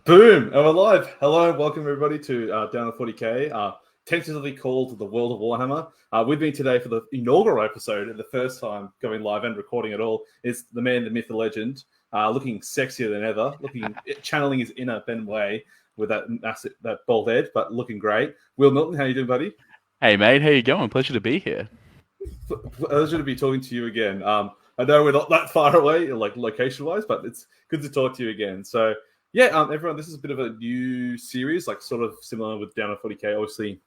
Boom! And we're live. Hello, welcome everybody to Down to 40K, tentatively called the World of Warhammer. With me today for the inaugural episode, and the first time going live and recording at all, is the man, the myth, the legend, looking sexier than ever, channeling his inner Ben Way with that bald head, but looking great. Will Milton, how you doing, buddy? Hey mate, how you going? Pleasure to be here. Pleasure to be talking to you again. I know we're not that far away, like location-wise, but it's good to talk to you again. So, yeah, everyone, this is a bit of a new series, like sort of similar with Down to 40K. Obviously,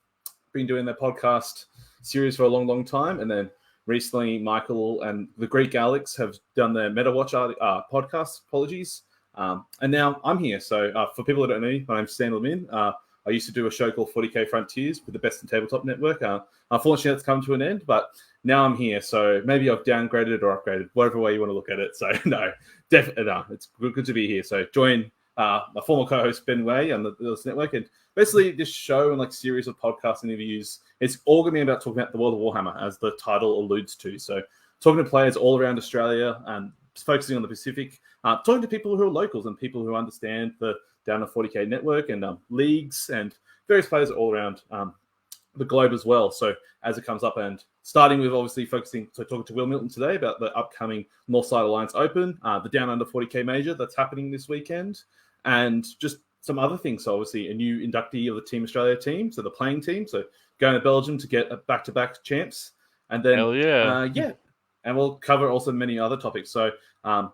been doing their podcast series for a long, long time, and then recently, Michael and the Greek Alex have done their MetaWatch podcast. Apologies, and now I'm here. So, for people that don't know me, my name's Lemin. I used to do a show called 40K Frontiers with the Best in Tabletop Network. Unfortunately, that's come to an end, but now I'm here. So maybe I've downgraded or upgraded, whatever way you want to look at it. So no, definitely no. It's good to be here. So join my former co-host Ben Way on this network, and basically this show and like series of podcast interviews, it's all going to be about talking about the World of Warhammer, as the title alludes to. So talking to players all around Australia and focusing on the Pacific, talking to people who are locals and people who understand the Down to 40K network and leagues and various players all around the globe as well. So as it comes up, and starting with obviously talking to Will Milton today about the upcoming Northside Alliance Open, the Down Under 40K major that's happening this weekend, and just some other things. So obviously a new inductee of the Team Australia team, so the playing team, so going to Belgium to get a back-to-back champs, and then Hell yeah. And we'll cover also many other topics. So and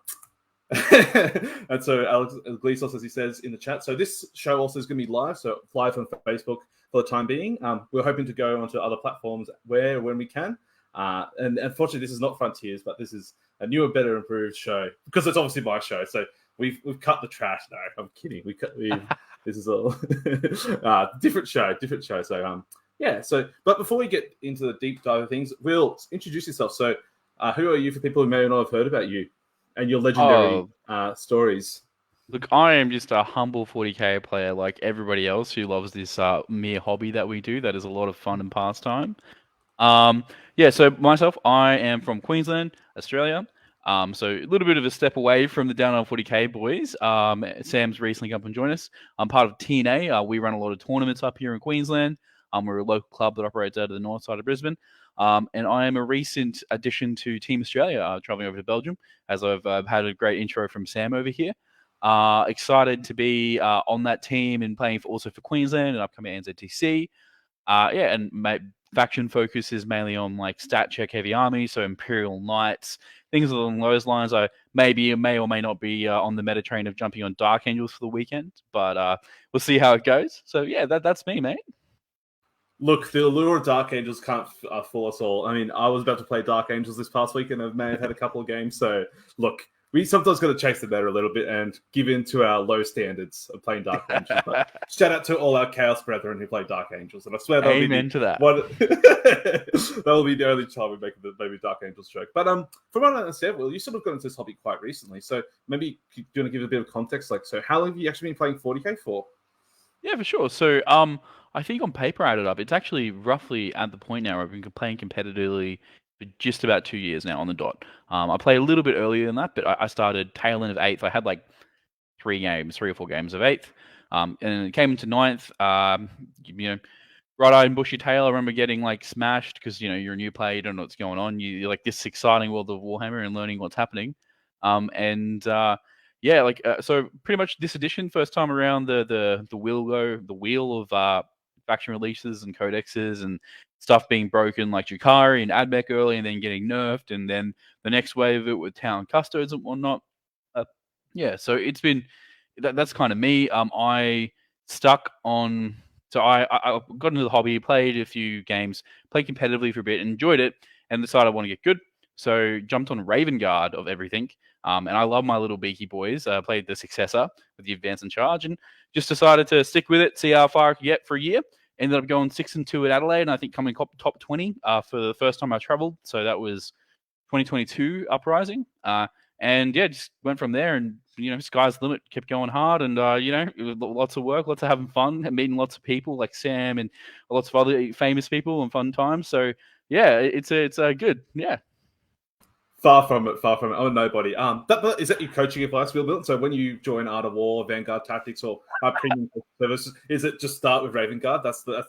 so Alex Gleasos, as he says in the chat. So this show also is going to be live, so live on Facebook for the time being. We're hoping to go onto other platforms when we can. And unfortunately, this is not Frontiers, but this is a newer, better, improved show, because it's obviously my show. So we've cut the trash. No, I'm kidding. This is all different show. So yeah. So but before we get into the deep dive of things, Will, introduce yourself. So who are you for people who may not have heard about you and your legendary stories? Look, I am just a humble 40K player like everybody else who loves this mere hobby that we do. That is a lot of fun and pastime. So myself, I am from Queensland, Australia. So a little bit of a step away from the Down on 40K boys. Sam's recently come and joined us. I'm part of TNA. We run a lot of tournaments up here in Queensland. We're a local club that operates out of the north side of Brisbane. And I am a recent addition to Team Australia, traveling over to Belgium, as I've had a great intro from Sam over here. Excited to be on that team and playing also for Queensland and upcoming NZTC. And my faction focus is mainly on like stat check heavy army, so Imperial Knights, things along those lines. I may or may not be on the meta train of jumping on Dark Angels for the weekend, but we'll see how it goes. So yeah, that's me, mate. Look, the allure of Dark Angels can't fool us all. I mean, I was about to play Dark Angels this past week, and I may have had a couple of games. So, look, we sometimes got to chase the meta a little bit and give in to our low standards of playing Dark Angels. But shout out to all our Chaos brethren who play Dark Angels. And I swear that'll Amen to that. That'll be the only time we make the maybe Dark Angels joke. But from what I understand, Will, you sort of got into this hobby quite recently. So maybe do you want to give a bit of context? Like, so how long have you actually been playing 40K for? Yeah, for sure. So I think on paper I added up, it's actually roughly at the point now where I've been playing competitively for just about 2 years now on the dot. I played a little bit earlier than that, but I started tail end of 8th. I had like 3 or 4 games of 8th. And it came into 9th. Right-eye and bushy tail, I remember getting like smashed because, you're a new player, you don't know what's going on. You're like this exciting World of Warhammer and learning what's happening. So pretty much this edition, first time around, the wheel of faction releases and codexes and stuff being broken, like Jukari and Admech early, and then getting nerfed, and then the next wave of it with town custodes and whatnot. So it's been that's kind of me. I stuck on. So I got into the hobby, played a few games, played competitively for a bit, enjoyed it, and decided I want to get good. So jumped on Raven Guard of everything. And I love my little beaky boys. Played the successor with the advance and charge, and just decided to stick with it, see how far I could get for a year. Ended up going 6-2 at Adelaide, and I think coming top 20 for the first time I traveled. So that was 2022 Uprising. Just went from there, and sky's the limit. Kept going hard, and lots of work, lots of having fun, and meeting lots of people like Sam and lots of other famous people and fun times. So yeah, it's good. Yeah. Far from it. Far from it. I'm a nobody. But is that your coaching advice, Will Milton? So when you join Art of War, Vanguard Tactics, or premium services, is it just start with Raven Guard? That's the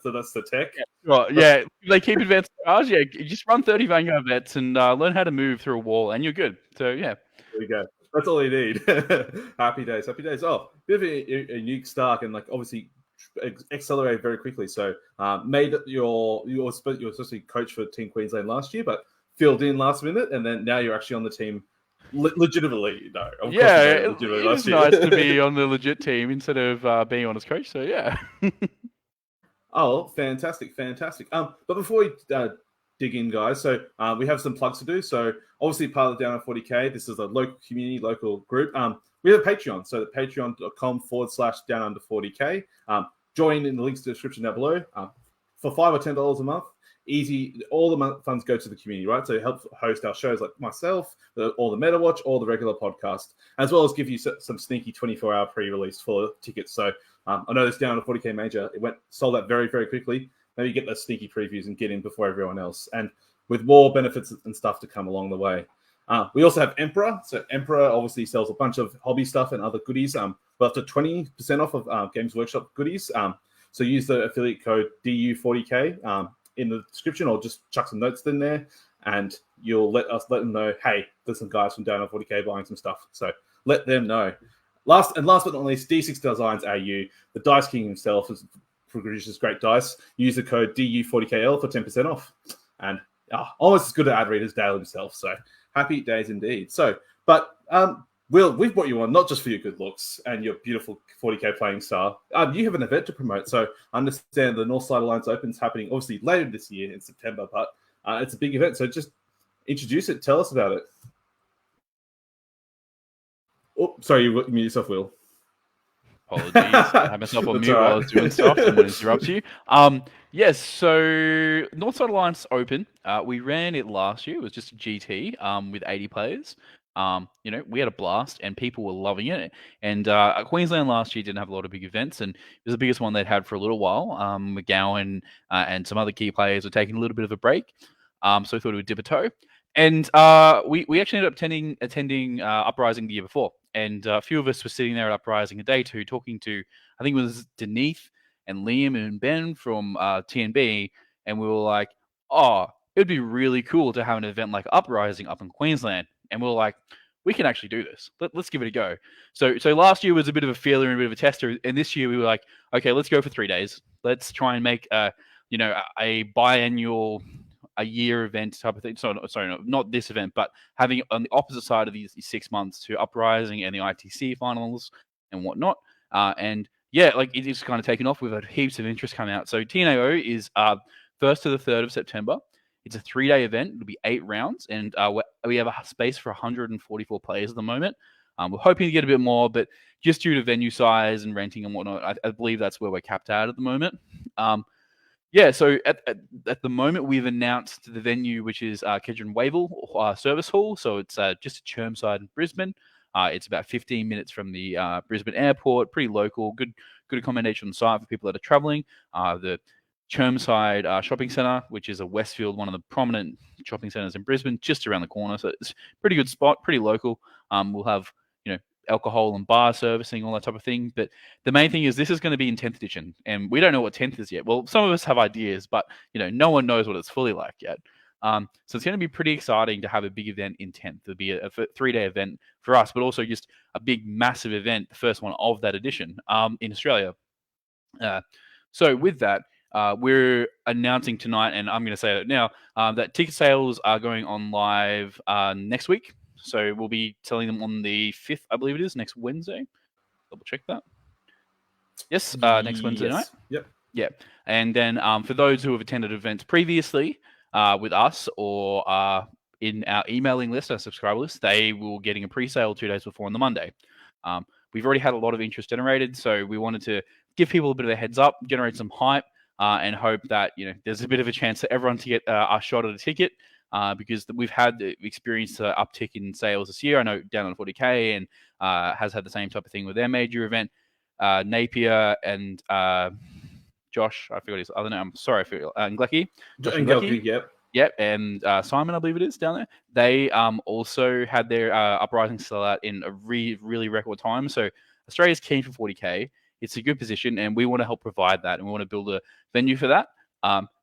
tech. Yeah, well, yeah. They keep advanced barrage. Yeah, you just run 30 Vanguard vets and learn how to move through a wall, and you're good. So yeah. There we go. That's all you need. Happy days. Happy days. Oh, bit of a unique start, and like obviously accelerated very quickly. So made you were supposed to be coach for Team Queensland last year, but filled in last minute, and then now you're actually on the team legitimately. No, yeah, it's nice to be on the legit team instead of being on as coach. So yeah. Oh, fantastic. But before we dig in, guys, so we have some plugs to do. So obviously part of the Down on 40K, this is a local community, local group. We have a Patreon, so patreon.com/down under 40K. Join in the links to the description down below. For $5 or $10 a month, easy. All the funds go to the community, right? So it helps host our shows like myself, all the Meta Watch, all the regular podcast, as well as give you some sneaky 24-hour pre-release for tickets. So I know this Down to 40K major, it sold out very, very quickly. Maybe get those sneaky previews and get in before everyone else. And with more benefits and stuff to come along the way. We also have Emperor. So Emperor obviously sells a bunch of hobby stuff and other goodies. But up to 20% off of Games Workshop goodies. So use the affiliate code DU40K in the description, or just chuck some notes in there, and you'll let them know, hey, there's some guys from Down on 40K buying some stuff. So let them know. Last but not least, D6 Designs AU. The Dice King himself produces great dice. Use the code DU40KL for 10% off. And almost as good at ad read as Dale himself. So happy days indeed. So, but Will, we've brought you on not just for your good looks and your beautiful 40K playing style. You have an event to promote. So I understand the Northside Alliance Open is happening obviously later this year in September, but it's a big event. So just introduce it. Tell us about it. Oh, sorry, you mute yourself, Will. Apologies. I had myself on mute while I was doing stuff. Didn't want to interrupt you. Yes, so Northside Alliance Open, we ran it last year. It was just a GT with 80 players. We had a blast and people were loving it. And Queensland last year didn't have a lot of big events, and it was the biggest one they'd had for a little while. McGowan and some other key players were taking a little bit of a break. So we thought it would dip a toe. And we actually ended up attending Uprising the year before. And a few of us were sitting there at Uprising a day two, talking to, I think it was Denise and Liam and Ben from TNB. And we were like, oh, it'd be really cool to have an event like Uprising up in Queensland. And we were like, we can actually do this. Let's give it a go. So last year was a bit of a feeler and a bit of a tester. And this year we were like, okay, let's go for 3 days. Let's try and make a biannual, a year event type of thing. Sorry, not this event, but having on the opposite side of these 6 months to Uprising and the ITC finals and whatnot. And yeah, like it's kind of taken off. We've had heaps of interest coming out. So TNAO is 1st to the 3rd of September. It's a 3-day event. It'll be 8 rounds, and we have a space for 144 players at the moment. We're hoping to get a bit more, but just due to venue size and renting and whatnot, I believe that's where we're capped out at the moment. Yeah, so at the moment, we've announced the venue, which is Kedron Wavell Service Hall. So it's just at Chermside in Brisbane. It's about 15 minutes from the Brisbane airport, pretty local, good accommodation on site for people that are traveling. The Chermside Shopping Centre, which is a Westfield, one of the prominent shopping centres in Brisbane, just around the corner. So it's a pretty good spot, pretty local. We'll have, alcohol and bar servicing, all that type of thing. But the main thing is this is going to be in 10th edition, and we don't know what 10th is yet. Well, some of us have ideas, but no one knows what it's fully like yet. So it's going to be pretty exciting to have a big event in 10th. It'll be a 3-day event for us, but also just a big, massive event, the first one of that edition in Australia. So with that, we're announcing tonight, and I'm going to say it now, that ticket sales are going on live next week. So we'll be selling them on the 5th, I believe it is, next Wednesday. Double check that. Yes, next Wednesday night. Yep. Yeah. And then for those who have attended events previously with us or in our emailing list, our subscriber list, they will getting a pre-sale 2 days before on the Monday. We've already had a lot of interest generated, so we wanted to give people a bit of a heads up, generate some hype, and hope that there's a bit of a chance for everyone to get a shot at a ticket. Because we've had the experience uptick in sales this year. I know Down on 40K and has had the same type of thing with their major event. Napier and Josh, I forgot his other name. I'm sorry, Glecky. Glecky, yep. Yep, and Simon, I believe it is, down there. They also had their Uprising sell out in a really record time. So Australia's keen for 40K. It's a good position, and we want to help provide that, and we want to build a venue for that.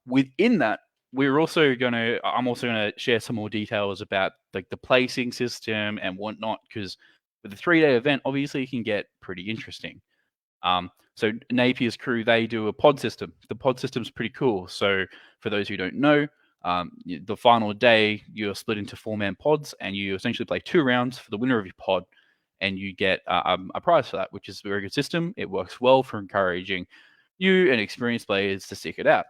Within that, I'm also going to share some more details about like the placing system and whatnot, because with a 3-day event, obviously it can get pretty interesting. So Napier's crew, they do a pod system. The pod system's pretty cool. So for those who don't know, the final day, you're split into 4-man pods, and you essentially play 2 rounds for the winner of your pod, and you get a prize for that, which is a very good system. It works well for encouraging new and experienced players to stick it out.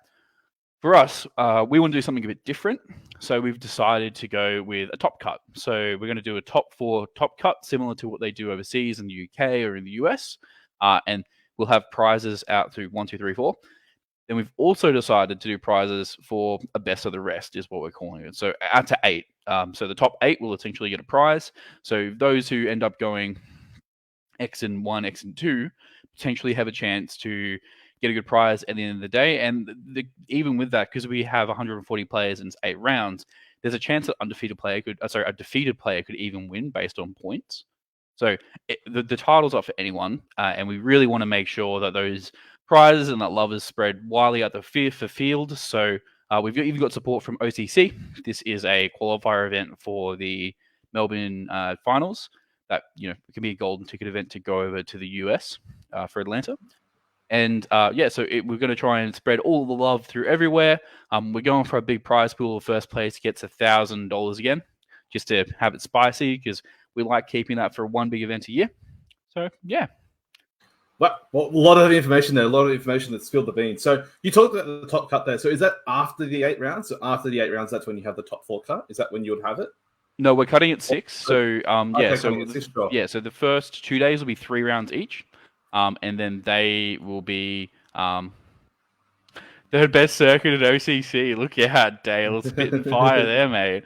For us, we want to do something a bit different. So we've decided to go with a top cut. So we're going to do a top 4 top cut, similar to what they do overseas in the UK or in the US. And we'll have prizes out through 1, 2, 3, 4. Then we've also decided to do prizes for a best of the rest, is what we're calling it. So out to 8. So the top 8 will essentially get a prize. So those who end up going X and 1, X and 2 potentially have a chance to get a good prize at the end of the day. And even with that, because we have 140 players and it's 8 rounds, there's a chance that a defeated player could even win based on points. So the title's up for anyone, and we really want to make sure that those prizes and that love is spread widely out the field. So we've even got support from OCC. This is a qualifier event for the Melbourne finals. That it can be a golden ticket event to go over to the US for Atlanta. And so we're going to try and spread all the love through everywhere. We're going for a big prize pool. First place gets $1,000 again, just to have it spicy, because we like keeping that for one big event a year. So, yeah. Well, a lot of information there, a lot of information that spilled the beans. So you talked about the top cut there. So is that after the 8 rounds? So after the 8 rounds, that's when you have the top 4 cut? Is that when you would have it? No, we're cutting at 6. So, Okay, so so the first 2 days will be 3 rounds each. And then they will be the best circuit at OCC. Look out, Dale. It's spitting fire there, mate.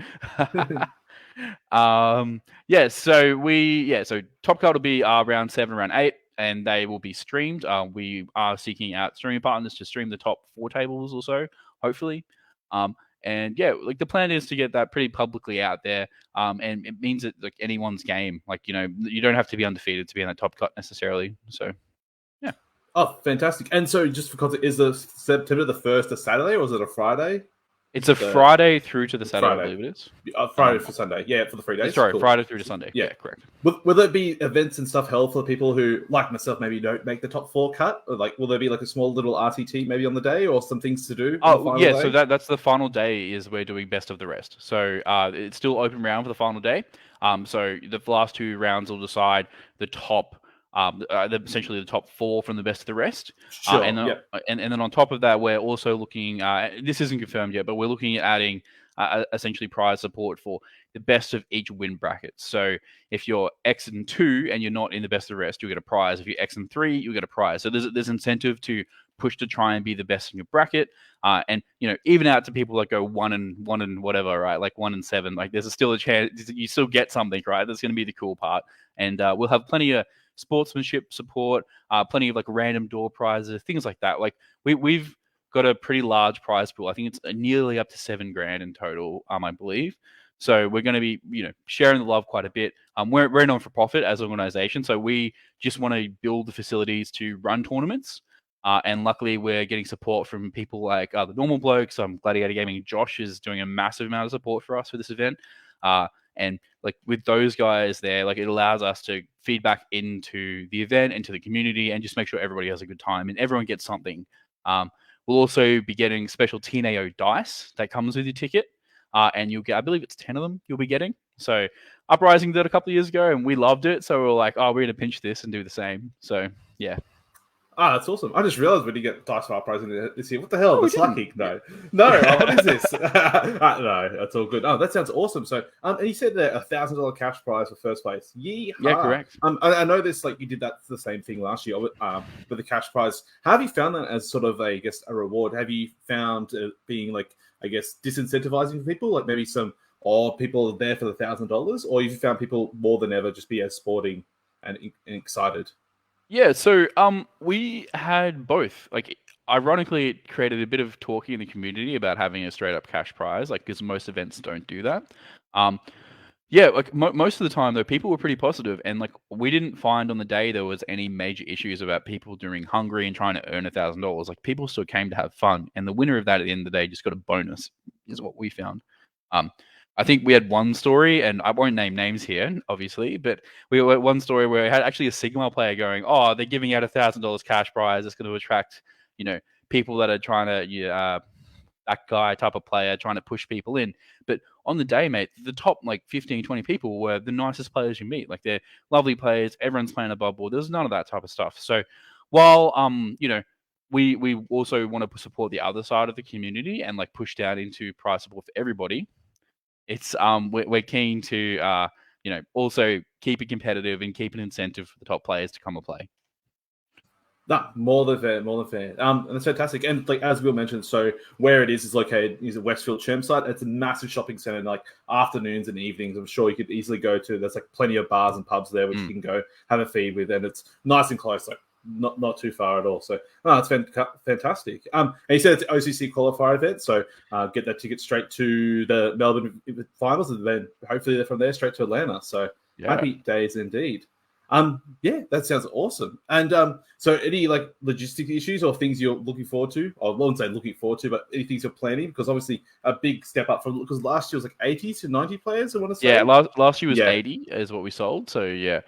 So top cut will be round 7, round 8, and they will be streamed. We are seeking out streaming partners to stream the top 4 tables or so, hopefully. And the plan is to get that pretty publicly out there. And it means that like anyone's game, you don't have to be undefeated to be in that top cut necessarily. So, yeah. Oh, fantastic! And so, just for context, is the September the 1st a Saturday or is it a Friday? It's a Friday through to the Saturday, I believe it is. Friday for Sunday, for the 3 days. Sorry, cool. Friday through to Sunday. Yeah, correct. Will there be events and stuff held for people who, like myself, maybe don't make the top 4 cut? Or will there be like a small little RTT maybe on the day, or some things to do? Day? So that's the final day. Is we're doing best of the rest. So it's still open round for the final day. So the last 2 rounds will decide the top. Essentially the top 4 from the best of the rest. Sure, and then on top of that, we're also looking, this isn't confirmed yet, but we're looking at adding essentially prize support for the best of each win bracket. So if you're X and 2 and you're not in the best of the rest, you'll get a prize. If you're X and 3, you'll get a prize. So there's incentive to push to try and be the best in your bracket. And even out to people that go 1 and whatever, right? Like 1 and 7, like there's still a chance you still get something, right? That's going to be the cool part. And we'll have plenty of sportsmanship support, plenty of like random door prizes, things like that. Like we've got a pretty large prize pool. I think it's nearly up to $7,000 in total, I believe. So we're going to be, sharing the love quite a bit. We're non for profit as an organization, so we just want to build the facilities to run tournaments. And luckily, we're getting support from people like the Normal Blokes. Gladiator Gaming. Josh is doing a massive amount of support for us for this event. And like with those guys there, like it allows us to feed back into the event, into the community, and just make sure everybody has a good time and everyone gets something. We'll also be getting special TNA dice that comes with your ticket. And you'll get, I believe it's 10 of them you'll be getting. So Uprising did a couple of years ago and we loved it. So we're like, we're going to pinch this and do the same. So, yeah. That's awesome. I just realized when you get dice for Uprising this year. What the hell? It's lucky. No. What is this? No, that's all good. Oh, that sounds awesome. So, and you said that $1,000 cash prize for first place. Yeehaw. Yeah, correct. I know this. Like you did that the same thing last year with the cash prize. How have you found that as sort of a reward? Have you found being disincentivizing for people? Like maybe some people are there for the $1,000, or have you found people more than ever just be as sporting and excited? Yeah, so we had both. Like ironically, it created a bit of talking in the community about having a straight up cash prize, like because most events don't do that. Yeah, like most of the time though, people were pretty positive, and like we didn't find on the day there was any major issues about people doing hungry and trying to earn $1,000. Like people still came to have fun, and the winner of that at the end of the day just got a bonus, is what we found. I think we had one story, and I won't name names here, obviously, but we had one story where we had actually a Sigma player going, "Oh, they're giving out $1,000 cash prize. It's going to attract, people that are trying to, that guy type of player trying to push people in." But on the day, mate, the top like 15, 20 people were the nicest players you meet. Like they're lovely players. Everyone's playing above board. There's none of that type of stuff. So while we also want to support the other side of the community and like push down into prize support for everybody, it's we're keen to also keep it competitive and keep an incentive for the top players to come and play. No, more than fair, more than fair. And it's fantastic. And like as Will mentioned, so where it is located is a Westfield Chermside. It's a massive shopping centre. Like afternoons and evenings, I'm sure you could easily go to. There's like plenty of bars and pubs there which you can go have a feed with, and it's nice and close, like not too far at all. So it's fantastic. And he said it's an OCC qualifier event, so get that ticket straight to the Melbourne finals, and then hopefully from there straight to Atlanta. So happy days indeed. That sounds awesome. And so any like logistic issues or things you're looking forward to? I won't say looking forward to, but any things you're planning? Because obviously a big step up because last year was like 80 to 90 players, I want to say. Yeah, last year was 80 is what we sold. So yeah.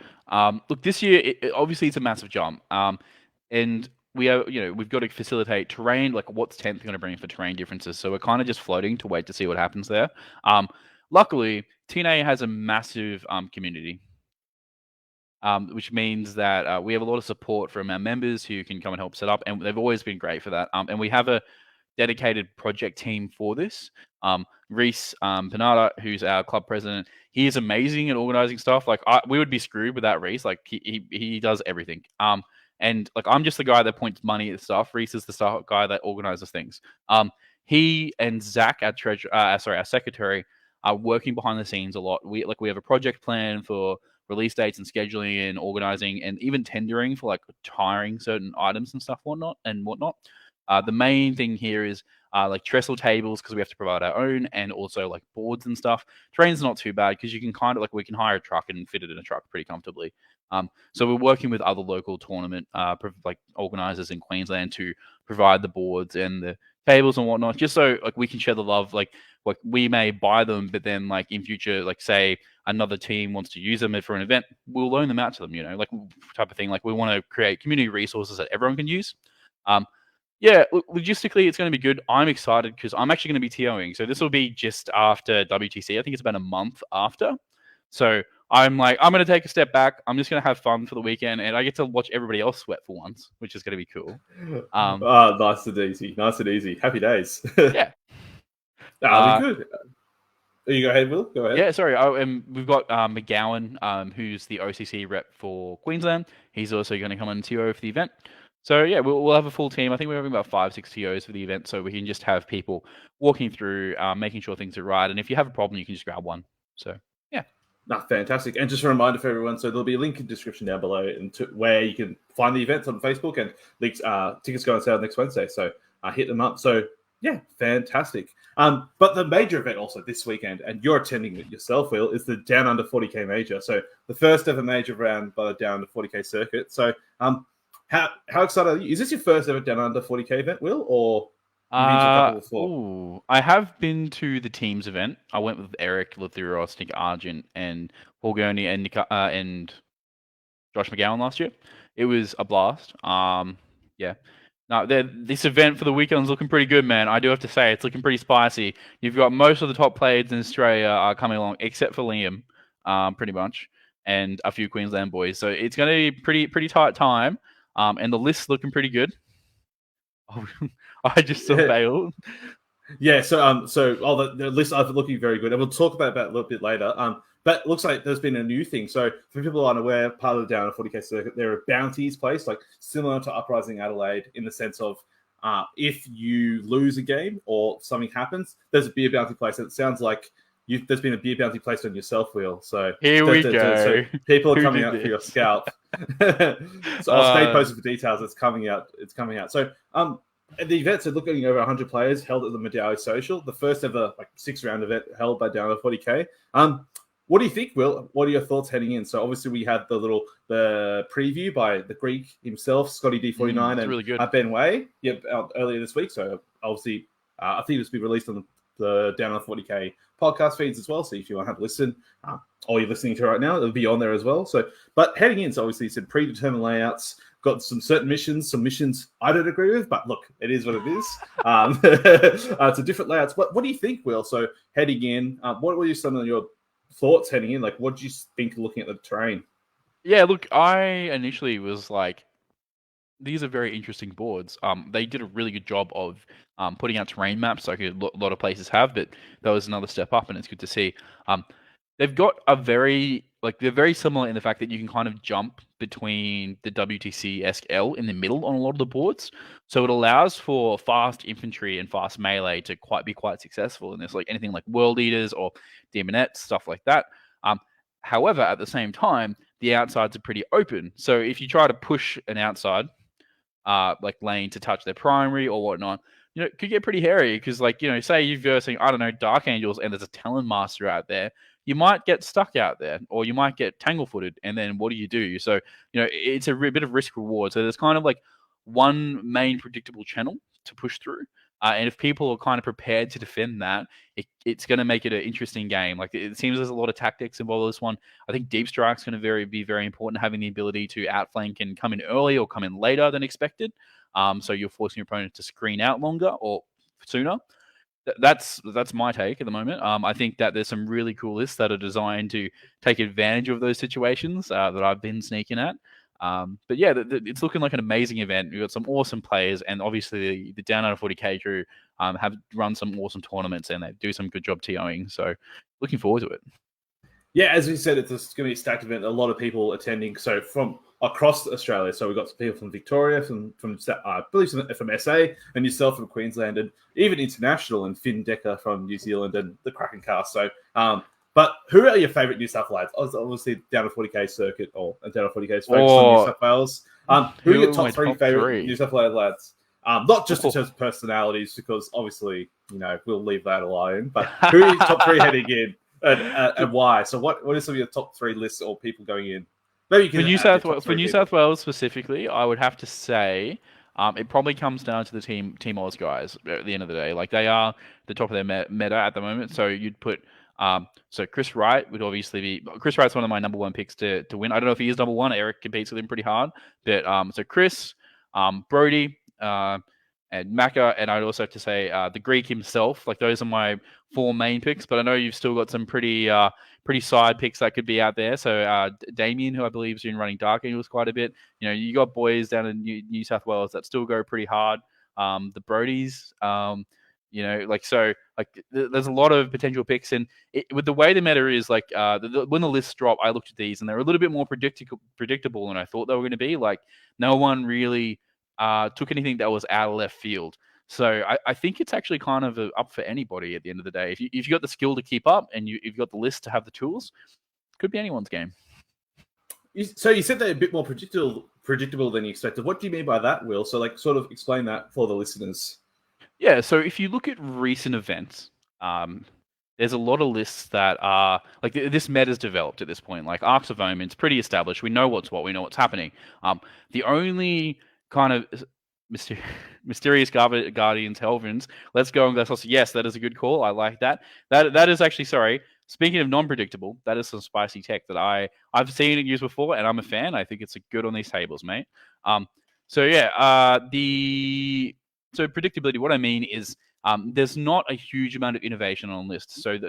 Look, this year obviously it's a massive jump. And we've got to facilitate terrain, like what's 10th going to bring for terrain differences. So we're kind of just floating to wait to see what happens there. Luckily, TNA has a massive community. Which means that we have a lot of support from our members who can come and help set up, and they've always been great for that. And we have a dedicated project team for this. Reese Panada, who's our club president, he is amazing at organizing stuff. Like we would be screwed without Reese. Like he does everything. And like I'm just the guy that points money at stuff. Reese is the guy that organizes things. He and Zach, our secretary, are working behind the scenes a lot. We have a project plan for release dates and scheduling and organizing and even tendering for like hiring certain items and stuff, whatnot. The main thing here is like trestle tables, because we have to provide our own, and also like boards and stuff. Terrain's not too bad because you can kind of we can hire a truck and fit it in a truck pretty comfortably. So we're working with other local tournament organizers in Queensland to provide the boards and the tables and whatnot, just so like we can share the love. Like we may buy them, but then like in future, like say another team wants to use them for an event, we'll loan them out to them, like type of thing. Like we want to create community resources that everyone can use. Logistically, it's going to be good. I'm excited because I'm actually going to be TOing. So this will be just after WTC. I think it's about a month after. So I'm going to take a step back. I'm just going to have fun for the weekend, and I get to watch everybody else sweat for once, which is going to be cool. Nice and easy. Nice and easy. Happy days. Yeah. That'll be good. You go ahead, Will. Go ahead. Yeah, sorry. We've got McGowan, who's the OCC rep for Queensland. He's also going to come on TO for the event. So yeah, we'll have a full team. I think we're having about 5-6 TOs for the event, so we can just have people walking through, making sure things are right. And if you have a problem, you can just grab one. So yeah. Fantastic. And just a reminder for everyone, so there'll be a link in the description down below where you can find the events on Facebook, and links, tickets go on sale next Wednesday. So hit them up. So yeah, fantastic. But the major event also this weekend, and you're attending it yourself, Will, is the Down Under 40K Major. So the first ever major round by the Down Under 40K circuit. So how excited are you? Is this your first ever Down Under 40K event, Will, or you've been to a couple before? I have been to the teams event. I went with Eric Lathuros, Nick Argent, and Paul Gurney and Josh McGowan last year. It was a blast. Yeah. Now, this event for the weekend's looking pretty good, man. I do have to say, it's looking pretty spicy. You've got most of the top players in Australia are coming along, except for Liam, pretty much, and a few Queensland boys. So it's going to be pretty tight time, and the list's looking pretty good. Oh, I just saw Bale. Yeah, so the lists are looking very good, and we'll talk about that a little bit later. But it looks like there's been a new thing. So for people unaware, part of the Down Under 40K circuit, there are bounties placed, like similar to Uprising Adelaide, in the sense of if you lose a game or something happens, there's a beer bounty placed. And it sounds like there's been a beer bounty placed on yourself, Will. So here we go. So people are coming out for your scalp. So I'll stay posted for details. It's coming out. So The events are looking over 100 players held at the Medallion Social, the first ever like 6-round event held by Down to 40K. What do you think, Will? What are your thoughts heading in? So obviously we had the preview by the Greek himself, Scotty D49, It's and really good. Ben Way, out earlier this week. So obviously, I think this will be released on the Down on 40K podcast feeds as well. So if you want to have a listen, or you're listening to right now, it'll be on there as well. So, but heading in, so obviously you said predetermined layouts, got some certain missions, some missions I don't agree with, but look, it is what it is. It's a different layouts. What do you think, Will? So heading in, what were some of your thoughts heading in? Like, what did you think looking at the terrain? Yeah, look, I initially was like, these are very interesting boards. They did a really good job of putting out terrain maps, like a lot of places have, but that was another step up, and it's good to see. They've got they're very similar in the fact that you can kind of jump between the WTC SL in the middle on a lot of the boards. So it allows for fast infantry and fast melee to be quite successful in this, like anything like World Eaters or Demonettes, stuff like that. However, at the same time, the outsides are pretty open. So if you try to push an outside, like lane to touch their primary or whatnot, it could get pretty hairy because, like, say you're versing, I don't know, Dark Angels and there's a Talon Master out there, you might get stuck out there or you might get tangle-footed, and then what do? So, it's a bit of risk reward. So there's kind of like one main predictable channel to push through. And if people are kind of prepared to defend that, it's going to make it an interesting game. Like, it seems there's a lot of tactics involved with this one. I think Deep Strike's going to be very important, having the ability to outflank and come in early or come in later than expected. So you're forcing your opponent to screen out longer or sooner. That's my take at the moment. I think that there's some really cool lists that are designed to take advantage of those situations that I've been sneaking at. But yeah, it's looking like an amazing event. We've got some awesome players, and obviously the Down Under 40K crew have run some awesome tournaments, and they do some good job TOing. So looking forward to it. Yeah, as we said, it's going to be a stacked event. A lot of people attending. So from across Australia. So we've got some people from Victoria, from I believe from SA, and yourself from Queensland, and even international, and Finn Decker from New Zealand, and the Kraken cast. So, but who are your favourite New South Wales? Obviously, down to 40K circuit or down to 40K focus on New South Wales. Who are your top three favourite New South Wales lads? Not just in terms of personalities, because obviously, we'll leave that alone. But who are your top three heading in? And why? So what are some of your top three lists or people going in? Maybe you can for New South Wales specifically, I would have to say it probably comes down to the Team Oz guys at the end of the day. Like, they are the top of their meta at the moment. So you'd put so Chris Wright would obviously be. Chris Wright's one of my number one picks to win. I don't know if he is number one. Eric competes with him pretty hard, but so Chris, Brody, and Maka, and I'd also have to say the Greek himself. Like, those are my four main picks, but I know you've still got some pretty side picks that could be out there. So Damien, who I believe is running Dark Angels quite a bit. You got boys down in New South Wales that still go pretty hard. The Brodies, there's a lot of potential picks, and with the way the meta is, like when the lists drop, I looked at these and they're a little bit more predictable than I thought they were going to be. Like, no one really took anything that was out of left field. So I think it's actually kind of up for anybody at the end of the day. If you got the skill to keep up and you've got the list to have the tools, it could be anyone's game. So you said they're a bit more predictable than you expected. What do you mean by that, Will? So, like, sort of explain that for the listeners. Yeah, so if you look at recent events, there's a lot of lists that are like this meta's developed at this point. Like, Arcs of Omen, it's pretty established. We know what's what. We know what's happening. The only kind of mysterious guardians, Helvins. Let's go and Glass. Yes, that is a good call. I like that. That is actually, sorry. Speaking of non-predictable, that is some spicy tech that I've seen it used before, and I'm a fan. I think it's good on these tables, mate. So predictability. What I mean is, there's not a huge amount of innovation on lists. So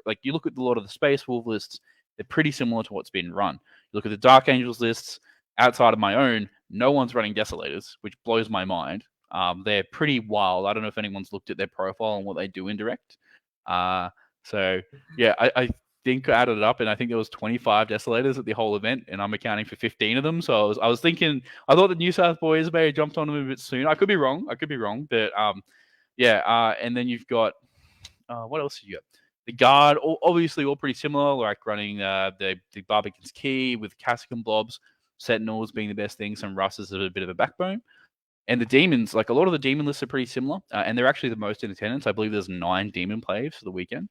like, you look at a lot of the Space Wolf lists, they're pretty similar to what's been run. You look at the Dark Angels lists. Outside of my own, no one's running Desolators, which blows my mind. They're pretty wild. I don't know if anyone's looked at their profile and what they do in direct. So yeah, I think I added it up, and I think there was 25 Desolators at the whole event, and I'm accounting for 15 of them. So I was thinking, I thought the New South boys may have jumped on them a bit soon. I could be wrong, but and then you've got what else have you got? The Guard, obviously all pretty similar, like running the Barbican's Key with Cassock and Blobs. Sentinels being the best thing. Some Russes are a bit of a backbone. And the demons, like a lot of the demon lists are pretty similar, and they're actually the most in attendance. I believe there's 9 demon plays for the weekend,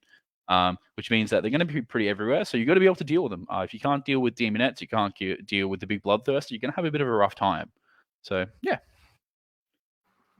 which means that they're going to be pretty everywhere. So you've got to be able to deal with them. If you can't deal with demonettes, you can't deal with the big bloodthirster, you're going to have a bit of a rough time. So, yeah.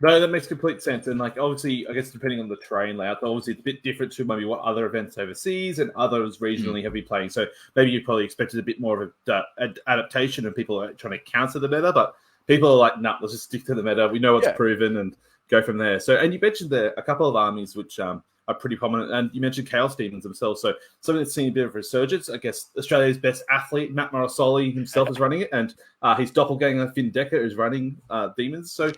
No, that makes complete sense. And like, obviously, I guess depending on the terrain layout, obviously it's a bit different to maybe what other events overseas and others regionally have been playing. So maybe you probably expected a bit more of an adaptation and people are trying to counter the meta, but people are like, nah, let's just stick to the meta. We know what's proven and go from there. So, and you mentioned there a couple of armies which are pretty prominent, and you mentioned Chaos Demons themselves. So something that's seen a bit of resurgence. I guess Australia's best athlete, Matt Morosoli himself, is running it, and his doppelganger Finn Decker is running Demons. So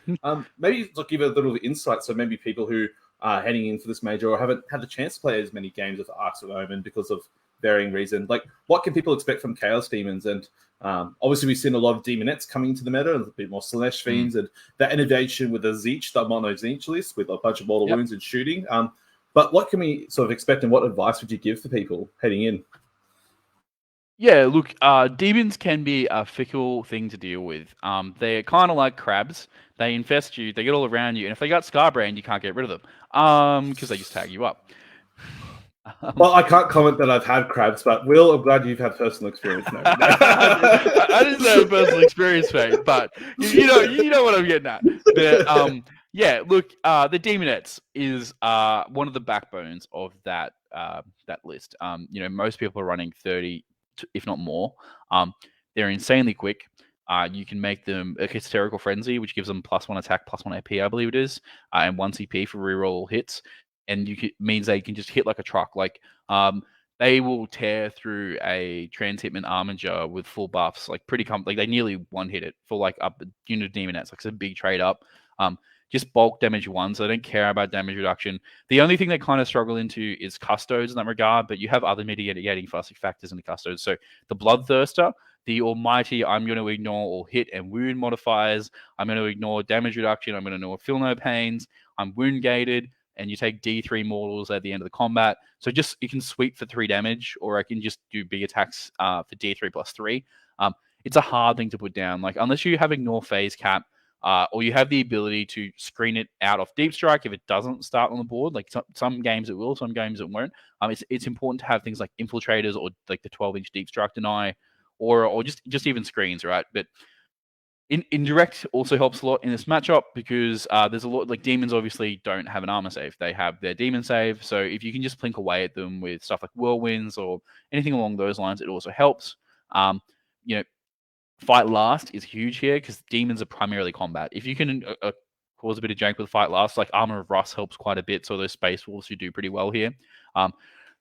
maybe like give a little insight. So maybe people who are heading in for this major or haven't had the chance to play as many games with Arcs of Omen because of varying reasons, like what can people expect from Chaos Demons? And obviously we've seen a lot of Demonettes coming into the meta, and a bit more Slanesh Fiends, and that innovation with the Zeech, the mono Zeech list with a bunch of mortal wounds and shooting. But what can we sort of expect, and what advice would you give for people heading in? Yeah, look, demons can be a fickle thing to deal with. They're kind of like crabs. They infest you, they get all around you, and if they got Scarbrand, you can't get rid of them because they just tag you up. Well, I can't comment that I've had crabs, but Will, I'm glad you've had personal experience. No. I didn't say personal experience, mate, but you know what I'm getting at. But, yeah, look, the Demonettes is one of the backbones of that list. Most people are running 30, if not more. They're insanely quick. You can make them a Hysterical Frenzy, which gives them +1 attack, +1 AP, I believe it is, and 1 CP for reroll hits. And means they can just hit like a truck. Like they will tear through a Trans-Hitman Armiger with full buffs, like pretty like they nearly one hit it for like up unit of Demonettes. Like it's a big trade up. Just bulk damage 1, so they don't care about damage reduction. The only thing they kind of struggle into is Custodes in that regard, but you have other mitigating factors in the Custodes. So the Bloodthirster, the almighty I'm going to ignore all hit and wound modifiers. I'm going to ignore damage reduction. I'm going to ignore feel no pains. I'm wound gated, and you take D3 mortals at the end of the combat. So just you can sweep for 3 damage, or I can just do big attacks for D3 +3. It's a hard thing to put down. Like unless you have ignore phase cap, or you have the ability to screen it out of Deep Strike if it doesn't start on the board. Like some games it will, some games it won't. It's important to have things like Infiltrators or like the 12-inch Deep Strike deny, or just even screens, right? But Indirect also helps a lot in this matchup because there's a lot, like demons obviously don't have an armor save. They have their demon save. So if you can just plink away at them with stuff like whirlwinds or anything along those lines, it also helps. Fight last is huge here because demons are primarily combat. If you can cause a bit of jank with fight last, like Armor of Rust helps quite a bit. So those Space Wolves who do pretty well here.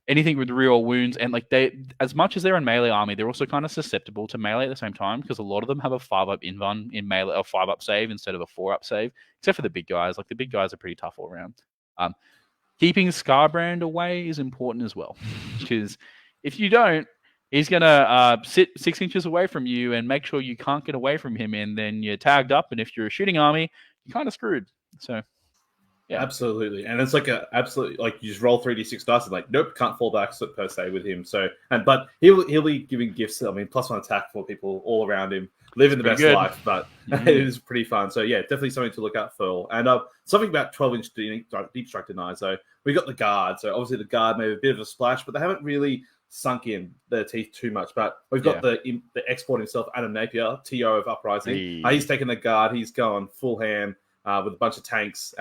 Anything with real wounds, and like they, as much as they're in melee army, they're also kind of susceptible to melee at the same time because a lot of them have a 5-up invuln in melee or 5-up save instead of a 4-up save, except for the big guys. Like the big guys are pretty tough all around. Keeping Scarbrand away is important as well because if you don't, he's gonna sit 6 inches away from you and make sure you can't get away from him, and then you're tagged up. And if you're a shooting army, you're kind of screwed. So. Yeah. Absolutely, and it's like like you just roll 3d6 dice and like nope, can't fall back per se with him. So but he'll be giving gifts. I mean, +1 attack for people all around him, living the best life. But it is pretty fun. So yeah, definitely something to look out for. And something about 12-inch Deep Strike deny. So we got the guard. So obviously the guard made a bit of a splash, but they haven't really sunk in their teeth too much. But we've got the export himself, Adam Napier, TO of Uprising. He's taken the guard. He's gone full ham with a bunch of tanks.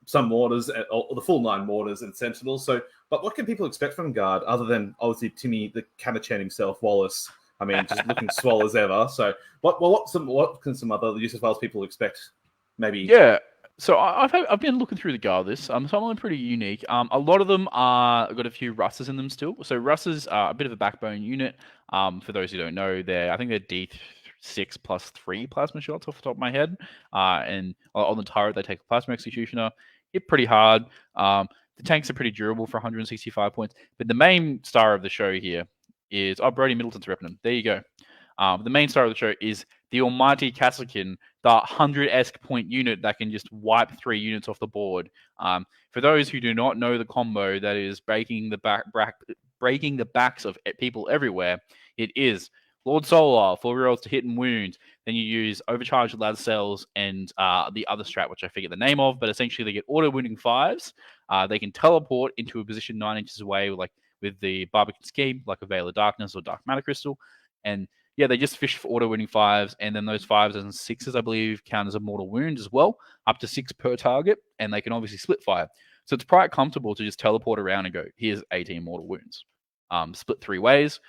Some mortars, or the full 9 mortars and sentinels. So, but what can people expect from guard other than obviously Timmy the Kanachan himself, Wallace? I mean, just looking swole as ever. So, what can some other New South Wales people expect? Maybe. Yeah. So I've been looking through the guard list. Some of them are pretty unique. A lot of them are got a few Russes in them still. So Russes are a bit of a backbone unit. For those who don't know, I think they're D6 +3 plasma shots off the top of my head. And on the turret they take a plasma executioner. Hit pretty hard. The tanks are pretty durable for 165 points. But the main star of the show here is Brody Middleton's repping them. There you go. The main star of the show is the almighty Castlekin, the 100-esque point unit that can just wipe 3 units off the board. For those who do not know the combo that is breaking the backs of people everywhere, it is Lord Solar, 4 rerolls to hit and wound. Then you use overcharged ladder cells and the other strat, which I forget the name of, but essentially they get auto wounding 5s. They can teleport into a position 9 inches away, with the Barbican scheme, like a Veil of Darkness or Dark Matter Crystal. And yeah, they just fish for auto winning 5s, and then those 5s and 6s, I believe, count as a mortal wound as well, up to 6 per target, and they can obviously split fire. So it's quite comfortable to just teleport around and go, here's 18 mortal wounds. Split 3 ways.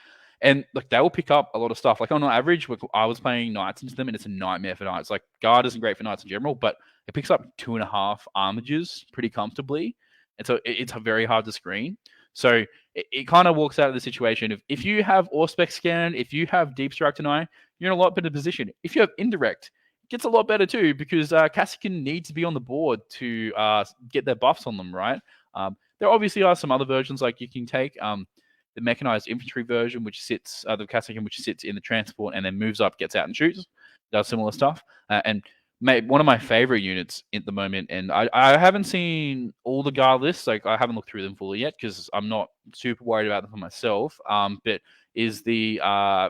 And like they will pick up a lot of stuff. Like on average, I was playing knights into them, and it's a nightmare for knights. Like guard isn't great for knights in general, but it picks up 2.5 armages pretty comfortably, and so it's very hard to screen. So it kind of walks out of the situation of if you have Auspex scan, if you have Deep Strike tonight, you're in a lot better position. If you have indirect, it gets a lot better too, because Kassakin needs to be on the board to get their buffs on them, right? There obviously are some other versions like you can take. The mechanized infantry version, which sits the Kassakin, which sits in the transport and then moves up, gets out and shoots, does similar stuff. And one of my favorite units at the moment, and I haven't seen all the guard lists, like I haven't looked through them fully yet because I'm not super worried about them for myself. But is the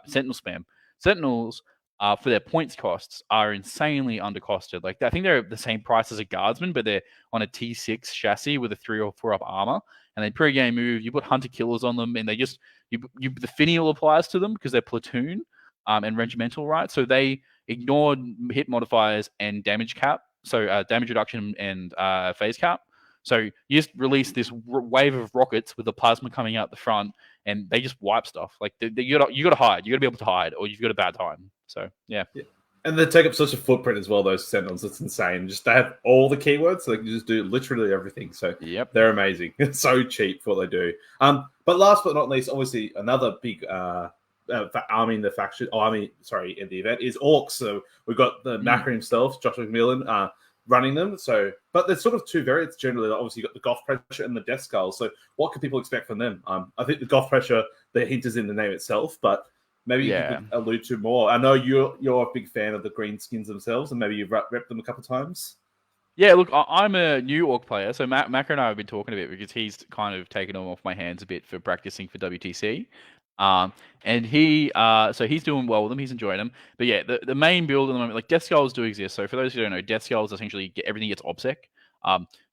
Sentinel spam. Sentinels, for their points costs, are insanely undercosted. Like I think they're the same price as a guardsman, but they're on a T6 chassis with a 3 or 4 up armor. And they pre-game move, you put hunter killers on them, and they just the finial applies to them because they're platoon and regimental, right? So they ignore hit modifiers and damage cap, so damage reduction and phase cap. So you just release this wave of rockets with the plasma coming out the front, and they just wipe stuff. Like you got to hide. You got to be able to hide, or you've got a bad time. So yeah. And they take up such a footprint as well, those Sentinels. It's insane. Just they have all the keywords, so they can just do literally everything. So they're amazing. It's so cheap for what they do. But last but not least, obviously another big army in the faction, in the event is Orcs. So we've got the Macker himself, Joshua McMillan, running them. So, but there's sort of two variants generally. Obviously, you've got the Goth Pressure and the Death Skull. So, what can people expect from them? I think the Goth Pressure, the hint is in the name itself, but maybe you could allude to more. I know you're a big fan of the green skins themselves, and maybe you've repped them a couple of times. Yeah, look, I'm a new Orc player, so Macca and I have been talking a bit because he's kind of taken them off my hands a bit for practicing for WTC. And he's doing well with them. He's enjoying them. But yeah, the main build at the moment, like Death Skulls do exist. So for those who don't know, Death Skulls essentially everything gets OBSEC.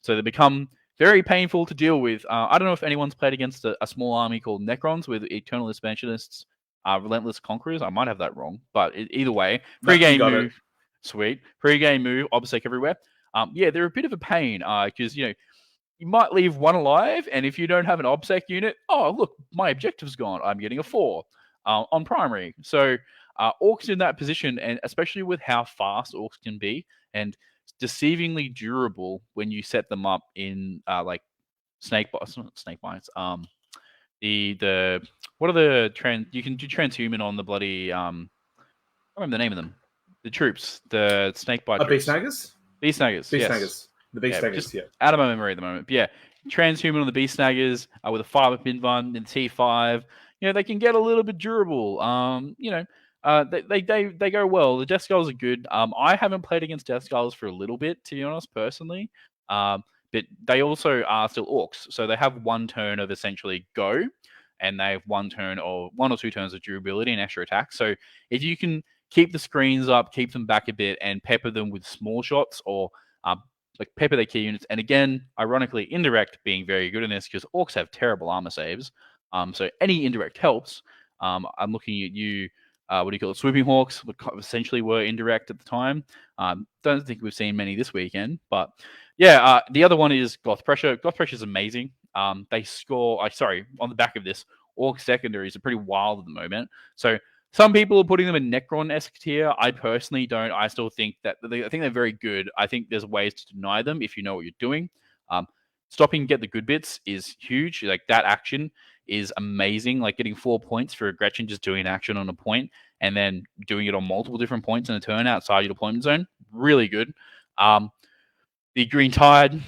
So they become very painful to deal with. I don't know if anyone's played against a small army called Necrons with Eternal Expansionists, Relentless Conquerors. I might have that wrong, but either way, pre-game move, sweet. Pre-game move, OBSEC everywhere. They're a bit of a pain because you might leave one alive, and if you don't have an OBSEC unit, oh look, my objective's gone. I'm getting a 4 on primary. So Orcs in that position, and especially with how fast Orcs can be, and deceivingly durable when you set them up in like snake bites. The what are the you can do transhuman on the bloody I don't remember the name of them. The troops, the snake bite. Beast Snaggers. Beast Snaggers. Beast Snaggers. The Beast Snaggers. Yeah. Out of my memory at the moment. But yeah, transhuman on the Beast Snaggers with a 5-up Minvan and T5. They can get a little bit durable. They go well. The Death Skulls are good. I haven't played against Death Skulls for a little bit, to be honest, personally. But they also are still Orcs, so they have one turn of essentially go, and they have one or 2 turns of durability and extra attack. So if you can keep the screens up, keep them back a bit, and pepper them with small shots or like pepper their key units. And again, ironically, indirect being very good in this because Orcs have terrible armor saves. So any indirect helps. I'm looking at you. What do you call it? Swooping Hawks essentially were indirect at the time. Don't think we've seen many this weekend, but yeah. The other one is Goth Pressure. Goth Pressure is amazing. They score. On the back of this, Orc secondaries are pretty wild at the moment. So some people are putting them in Necron-esque tier. I personally don't. I still think that I think they're very good. I think there's ways to deny them if you know what you're doing. Stopping get the good bits is huge. Like that action is amazing. Like getting 4 points for a Gretchen just doing an action on a point and then doing it on multiple different points in a turn outside your deployment zone. Really good. The Green Tide,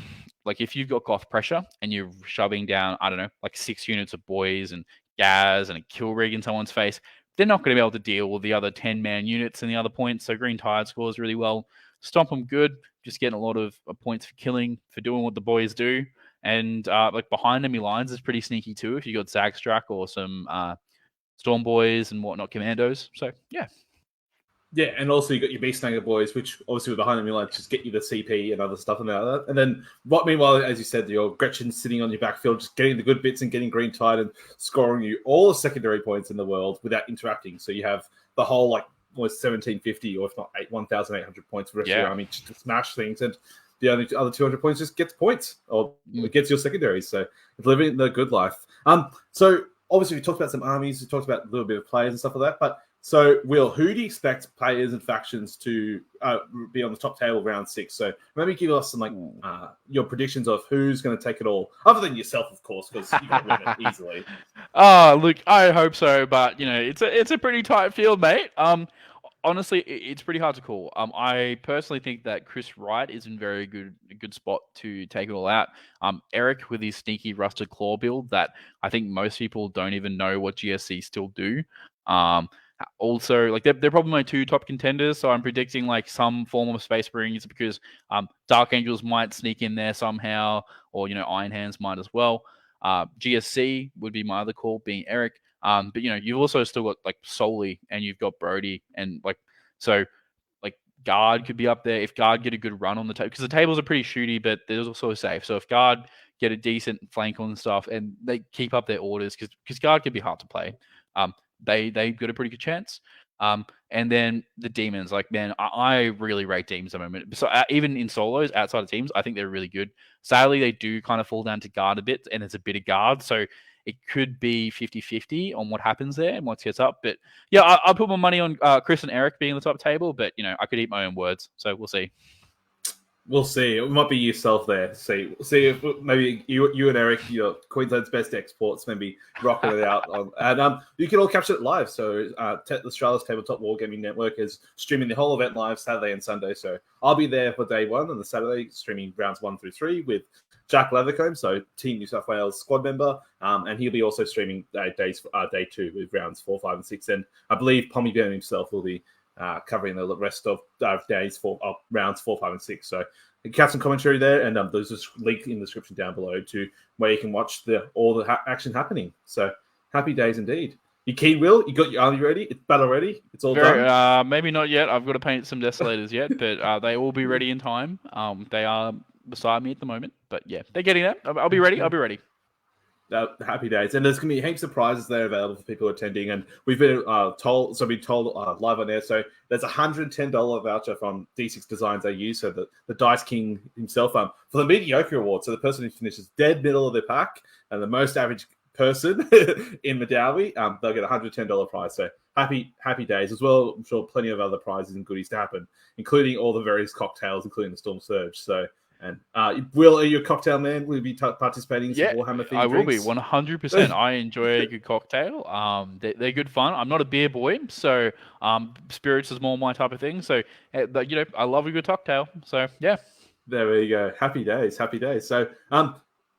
like if you've got Goth Pressure and you're shoving down, I don't know, like 6 units of boys and Gaz and a kill rig in someone's face, they're not going to be able to deal with the other 10-man units and the other points. So Green Tide scores really well. Stomp them good. Just getting a lot of points for killing, for doing what the boys do. And like behind enemy lines is pretty sneaky too if you got Zagstruck or some Storm Boys and whatnot commandos. So yeah. Yeah, and also you got your Beast Snanger boys, which obviously with the 100 million just get you the CP and other stuff and that. And then, meanwhile, as you said, your Gretchen sitting on your backfield, just getting the good bits and getting green tide and scoring you all the secondary points in the world without interacting. So you have the whole like almost 1750 or if not 1,800 points for the rest of your army just to smash things. And the only other 200 points just gets points or it gets your secondaries. So it's living the good life. So obviously we talked about some armies, we talked about a little bit of players and stuff like that, but so, Will, who do you expect players and factions to be on the top table round 6? So maybe give us some your predictions of who's going to take it all, other than yourself, of course, because you can win it easily. Oh, look, I hope so, but it's a pretty tight field, mate. Honestly, it's pretty hard to call. I personally think that Chris Wright is in very good spot to take it all out. Eric with his sneaky rusted claw build that I think most people don't even know what GSC still do. Also, like they're probably my 2 top contenders, so I'm predicting like some form of Space Marines because Dark Angels might sneak in there somehow, or Iron Hands might as well. GSC would be my other call, being Eric. But you've also still got like Soli and you've got Brody and so Guard could be up there if Guard get a good run on the table because the tables are pretty shooty, but they're also safe. So if Guard get a decent flank on stuff and they keep up their orders because Guard can be hard to play, they got a pretty good chance. And then the demons, like man, I really rate demons at the moment. So even in solos outside of teams, I think they're really good. Sadly, they do kind of fall down to Guard a bit, and it's a bit of Guard, so it could be 50-50 on what happens there and what gets up. But yeah, I'll put my money on Chris and Eric being the top table, but I could eat my own words, so we'll see. We'll see. It might be yourself there. See if maybe you and Eric, Queensland's best exports, maybe rocking it out. And you can all catch it live. So Australia's Tabletop Wargaming Network is streaming the whole event live Saturday and Sunday. So I'll be there for day 1 on the Saturday, streaming rounds 1 through 3 with Jack Leathercombe, so Team New South Wales squad member, and he'll be also streaming day 2 with rounds 4, 5, and 6. And I believe Pommy Byrne himself will be covering the rest of days for rounds 4, 5, and 6. So you can catch some commentary there, and there's a link in the description down below to where you can watch all the action happening. So happy days indeed. You keen, Will? You got your army ready? It's battle ready? It's all done? Maybe not yet. I've got to paint some desolators yet, but they will be ready in time. They are beside me at the moment, but yeah, they're getting there. I'll be ready. I'll be ready. Happy days, and there's going to be heaps of prizes there available for people attending, and we've been told live on air. So there's $110 voucher from D6 Designs AU, so the Dice King himself, for the mediocre award. So the person who finishes dead middle of the pack and the most average person in Madawi, they'll get a $110 prize. So happy days as well. I'm sure plenty of other prizes and goodies to happen, including all the various cocktails, including the Storm Surge. So. And Will, are you a cocktail man? Will you be participating in some Warhammer themed I will drinks? be 100%. I enjoy a good cocktail. They're good fun. I'm not a beer boy, so spirits is more my type of thing. So, I love a good cocktail. So, yeah. There we go. Happy days. So,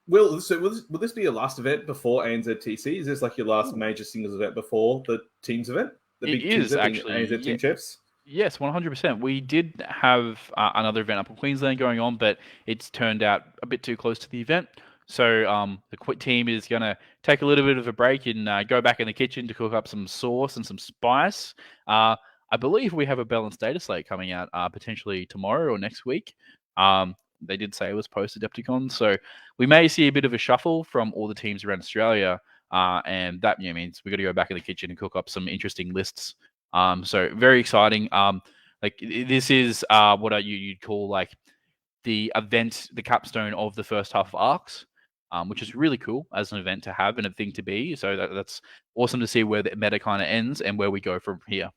Will, will this be your last event before ANZTC? Is this like your last major singles event before the teams event? The big teams event, actually ANZ Team Chips? Yes, 100%. We did have another event up in Queensland going on, but it's turned out a bit too close to the event. So the team is going to take a little bit of a break and go back in the kitchen to cook up some sauce and some spice. I believe we have a balanced data slate coming out potentially tomorrow or next week. They did say it was post-Adepticon, so we may see a bit of a shuffle from all the teams around Australia, and that means we've got to go back in the kitchen and cook up some interesting lists. So very exciting. This is what you'd call like the event, the capstone of the first half of ARCs, which is really cool as an event to have and a thing to be. So that's awesome to see where the meta kind of ends and where we go from here.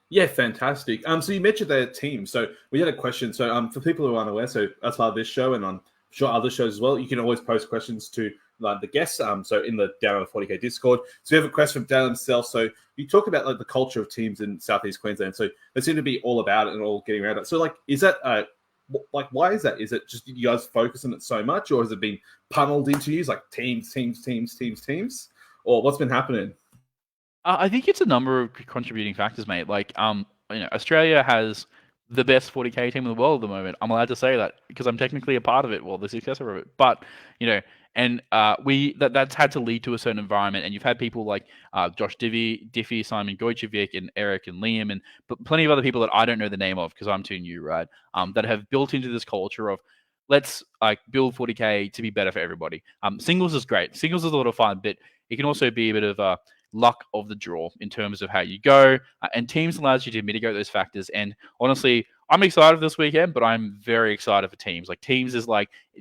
Yeah, fantastic. So you mentioned their team. So we had a question. So for people who are unaware, so as part of this show and I'm sure other shows as well, you can always post questions to the guests. So in the Down on the 40K Discord. So we have a question from Dan himself. So you talk about like the culture of teams in Southeast Queensland. So they seem to be all about it and all getting around it. So is that why is that? Is it just you guys focus on it so much, or has it been pummelled into you like teams, or what's been happening? I think it's a number of contributing factors, mate. Australia has the best 40K team in the world at the moment. I'm allowed to say that because I'm technically a part of it, the successor of it. But, And that's had to lead to a certain environment. And you've had people like Josh Diffie, Simon Gojcevic, and Eric and Liam, and plenty of other people that I don't know the name of because I'm too new, right? That have built into this culture of let's like build 40k to be better for everybody. Singles is great. Singles is a lot of fun, but it can also be a bit of a luck of the draw in terms of how you go. And teams allows you to mitigate those factors. And honestly, I'm excited for this weekend, but I'm very excited for teams. Like teams is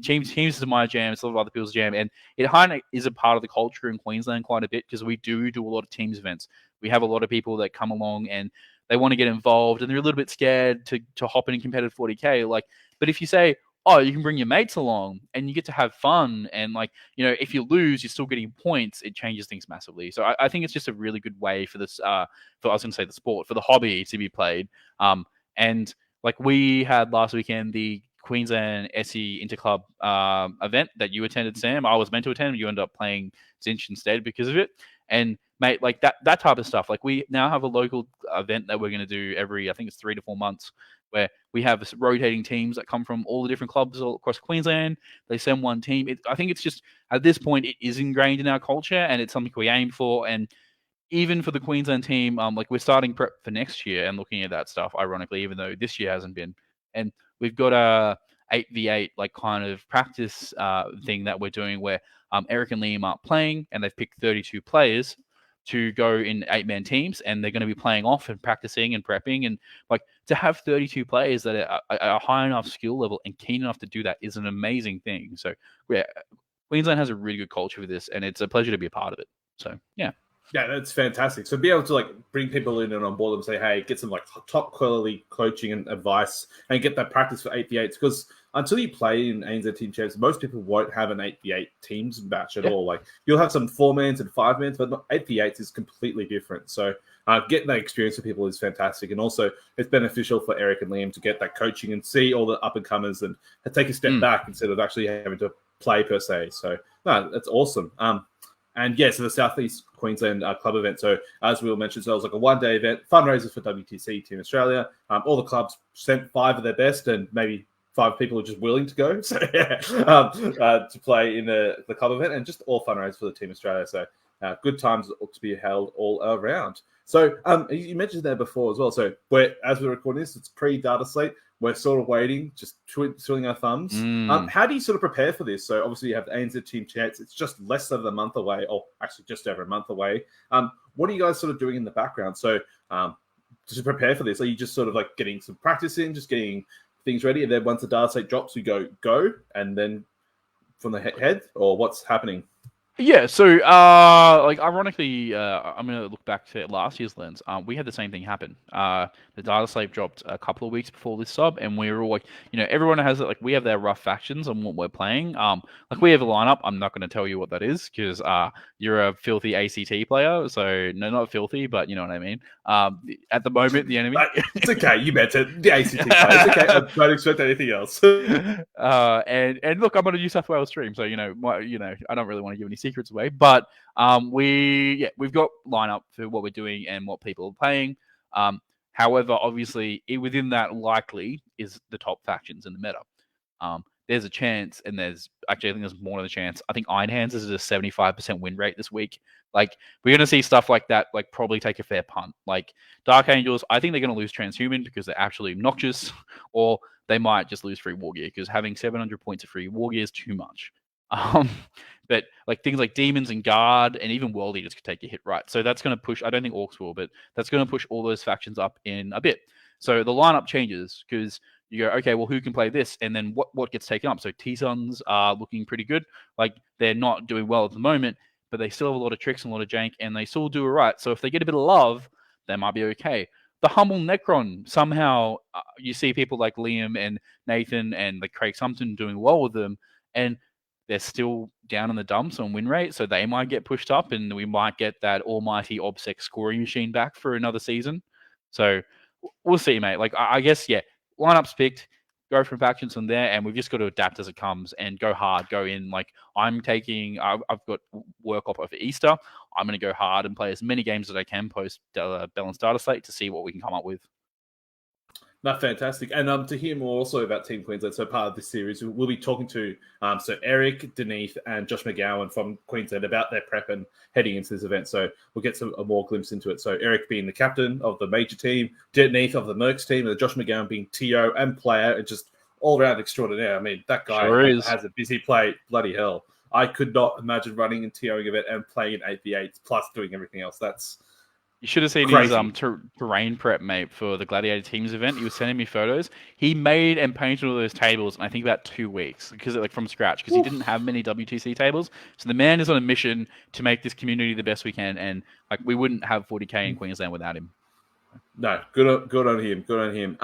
teams is my jam. It's a lot of other people's jam, and it kind of is a part of the culture in Queensland quite a bit because we do a lot of teams events. We have a lot of people that come along and they want to get involved, and they're a little bit scared to hop in competitive 40k. Like, but if you say, oh, you can bring your mates along and you get to have fun, and like, if you lose, you're still getting points. It changes things massively. So I think it's just a really good way for this, for I was going to say the sport, for the hobby to be played. And like we had last weekend, the Queensland SE Interclub event that you attended, Sam. I was meant to attend, you ended up playing Zinch instead because of it. And mate, like that type of stuff. Like we now have a local event that we're going to do every, I think it's 3 to 4 months, where we have rotating teams that come from all the different clubs all across Queensland. They send one team. I think it's just at this point it is ingrained in our culture, and it's something we aim for. And even for the Queensland team, like we're starting prep for next year and looking at that stuff, ironically, even though this year hasn't been. And we've got a 8v8 like kind of practice thing that we're doing where Eric and Liam are playing, and they've picked 32 players to go in 8-man teams, and they're going to be playing off and practicing and prepping. And like to have 32 players that are a high enough skill level and keen enough to do that is an amazing thing. So yeah, Queensland has a really good culture for this, and it's a pleasure to be a part of it. So yeah. Yeah, that's fantastic. So be able to like bring people in and on board and say, hey, get some like top quality coaching and advice and get that practice for 8v8s, because until you play in ANZ Team Champs, most people won't have an 8v8 teams match at all. Like you'll have some 4-mans and 5-mans, but 8v8s is completely different. So getting that experience for people is fantastic. And also it's beneficial for Eric and Liam to get that coaching and see all the up and comers and take a step back instead of actually having to play per se. So no, that's awesome. And yeah, so the Southeast Queensland club event. So as we all mentioned, so it was like a one-day event, fundraisers for WTC Team Australia. All the clubs sent 5 of their best, and maybe 5 people are just willing to go. So yeah, to play in the club event, and just all fundraisers for the Team Australia. So good times to be held all around. So you mentioned there before as well. So as we're recording this, it's pre-data slate. We're sort of waiting, just twiddling our thumbs. How do you sort of prepare for this? So obviously you have the ANZ Team Chats. It's just less than a month away, or actually just over a month away. What are you guys sort of doing in the background? So to prepare for this, are you just sort of like getting some practice in, just getting things ready, and then once the data set drops, we go, and then from the head, or what's happening? Yeah, so like ironically, I'm gonna look back to last year's lens. We had the same thing happen. The data slate dropped a couple of weeks before this sub, and we were all like, everyone has it. Like we have their rough factions on what we're playing. Like we have a lineup. I'm not gonna tell you what that is because you're a filthy ACT player. So no, not filthy, but you know what I mean. At the moment, the enemy. It's okay. You meant it. The ACT player. It's okay. I don't expect anything else. And look, I'm on a New South Wales stream, so I don't really want to give any secrets away, but we've got lineup for what we're doing and what people are playing. However, obviously, within that likely is the top factions in the meta. There's a chance, and I think there's more than a chance. I think Iron Hands is at a 75% win rate this week. Like, we're going to see stuff like that, like, probably take a fair punt. Like, Dark Angels, I think they're going to lose Transhuman because they're actually obnoxious, or they might just lose free war gear because having 700 points of free war gear is too much. But like things like Demons and Guard and even World Eaters could take a hit, right? So that's going to push, I don't think Orcs will, but that's going to push all those factions up in a bit. So the lineup changes because you go, okay, well, who can play this? And then what gets taken up? So T-Sons are looking pretty good. Like they're not doing well at the moment, but they still have a lot of tricks and a lot of jank, and they still do it right. So if they get a bit of love, they might be okay. The Humble Necron, somehow you see people like Liam and Nathan and like Craig Sumpton doing well with them, and they're still down in the dumps on win rate, so they might get pushed up, and we might get that almighty OBSEC scoring machine back for another season. So we'll see, mate. Like I guess, yeah, lineups picked, go from factions from there, and we've just got to adapt as it comes and go hard, go in. Like I've got work off over Easter. I'm going to go hard and play as many games as I can post balanced data slate to see what we can come up with. Not fantastic. And to hear more also about Team Queensland, so part of this series, we'll be talking to so Eric, Denise, and Josh McGowan from Queensland about their prep and heading into this event. So we'll get a more glimpse into it. So Eric being the captain of the major team, Denise of the Mercs team, and Josh McGowan being TO and player, and just all around extraordinaire. I mean, that guy has a busy plate. Bloody hell. I could not imagine running and TOing event and playing in 8v8 plus doing everything else. That's You should have seen crazy. his terrain prep, mate, for the Gladiator Teams event. He was sending me photos. He made and painted all those tables in I think about 2 weeks because like from scratch because he didn't have many WTC tables. So the man is on a mission to make this community the best we can, and like we wouldn't have 40k in Queensland without him. No, good on him. Good on him.